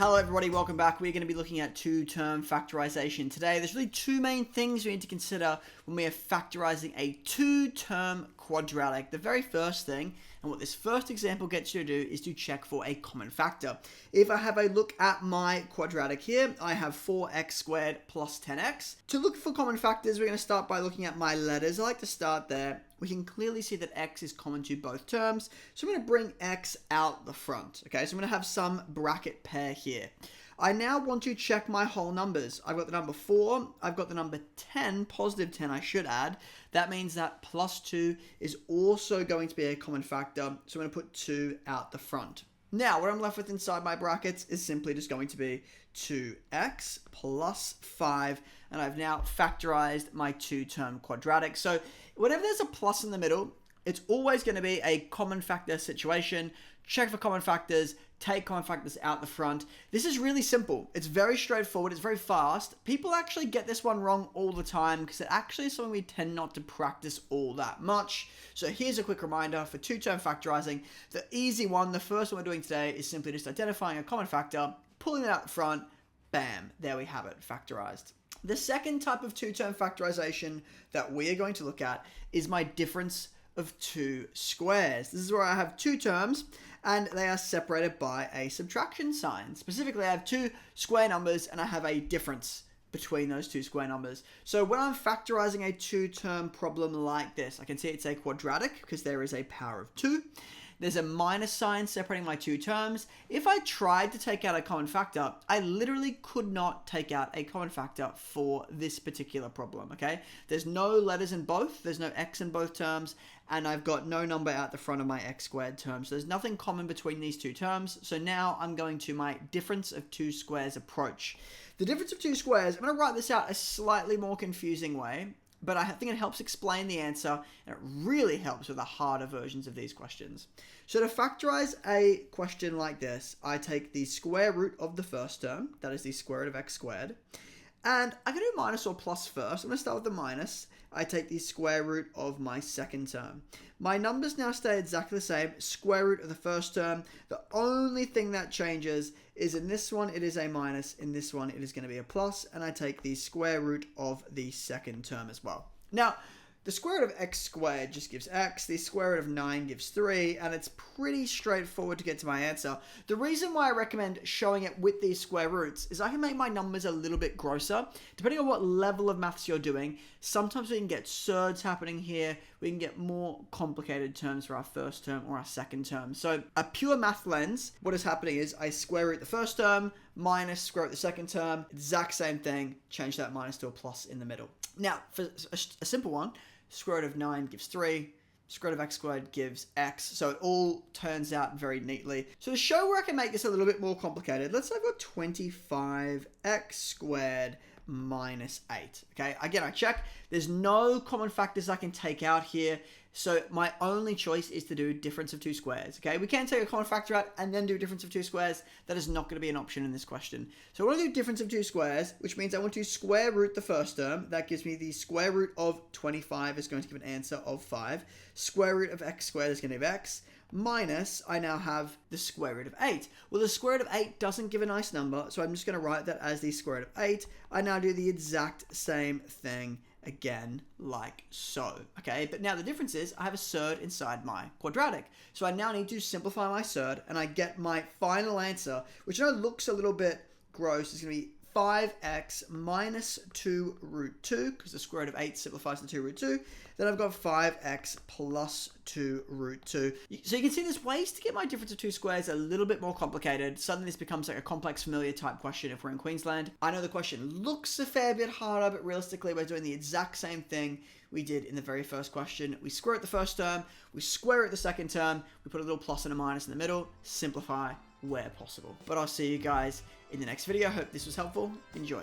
Hello everybody, welcome back. We're going to be looking at two-term factorization today. There's really two main things we need to consider when we are factorizing a two-term quadratic. The very first thing, and what this first example gets you to do, is to check for a common factor. If I have a look at my quadratic here, I have 4x squared plus 10x. To look for common factors, we're going to start by looking at my letters. I like to start there. We can clearly see that x is common to both terms, so I'm going to bring x out the front. Okay, so I'm going to have some bracket pair here. I now want to check my whole numbers. I've got the number 4, I've got the number 10, positive 10 I should add. That means that plus 2 is also going to be a common factor, so I'm going to put 2 out the front. Now, what I'm left with inside my brackets is simply just going to be 2x plus 5, and I've now factorized my two-term quadratic. So whenever there's a plus in the middle, it's always going to be a common factor situation. Check for common factors, take common factors out the front. This is really simple. It's very straightforward. It's very fast. People actually get this one wrong all the time because it actually is something we tend not to practice all that much. So here's a quick reminder for two-term factorizing. The easy one, the first one we're doing today, is simply just identifying a common factor, pulling it out the front, bam, there we have it, factorized. The second type of two-term factorization that we are going to look at is my difference of two squares. This is where I have two terms and they are separated by a subtraction sign. Specifically, I have two square numbers and I have a difference between those two square numbers. So when I'm factorizing a two-term problem like this, I can see it's a quadratic because there is a power of 2. There's a minus sign separating my two terms. If I tried to take out a common factor, I literally could not take out a common factor for this particular problem, okay? There's no letters in both, there's no x in both terms, and I've got no number out the front of my x squared term. So there's nothing common between these two terms. So now I'm going to my difference of two squares approach. The difference of two squares, I'm going to write this out a slightly more confusing way, but I think it helps explain the answer, and it really helps with the harder versions of these questions. So to factorize a question like this, I take the square root of the first term, that is the square root of x squared, and I can do minus or plus first. I'm going to start with the minus. I take the square root of my second term. My numbers now stay exactly the same, square root of the first term. The only thing that changes is in this one it is a minus, in this one it is going to be a plus, and I take the square root of the second term as well. Now, the square root of x squared just gives x, the square root of 9 gives 3, and it's pretty straightforward to get to my answer. The reason why I recommend showing it with these square roots is I can make my numbers a little bit grosser. Depending on what level of maths you're doing, sometimes we can get surds happening here, we can get more complicated terms for our first term or our second term. So a pure math lens, what is happening is I square root the first term, minus square root the second term, exact same thing, change that minus to a plus in the middle. Now, for a simple one, square root of 9 gives 3, square root of x squared gives x, so it all turns out very neatly. So to show where I can make this a little bit more complicated, let's say I've got 25x squared minus 8. Okay, again, I check. There's no common factors I can take out here, so my only choice is to do difference of two squares. Okay, we can take a common factor out and then do difference of two squares. That is not going to be an option in this question. So I want to do difference of two squares, which means I want to square root the first term. That gives me the square root of 25 is going to give an answer of 5. Square root of x squared is going to give x. Minus, I now have the square root of 8. Well, the square root of 8 doesn't give a nice number, so I'm just going to write that as the square root of 8. I now do the exact same thing again, like so. Okay, but now the difference is I have a surd inside my quadratic. So I now need to simplify my surd, and I get my final answer, which I know looks a little bit gross. It's going to be 5x minus 2 root 2, because the square root of 8 simplifies to 2 root 2. Then I've got 5x plus 2 root 2. So you can see there's ways to get my difference of two squares a little bit more complicated. Suddenly this becomes like a complex familiar type question if we're in Queensland. I know the question looks a fair bit harder, but realistically we're doing the exact same thing we did in the very first question. We square root the first term, we square root the second term, we put a little plus and a minus in the middle, simplify where possible. But I'll see you guys in the next video. Hope this was helpful. Enjoy.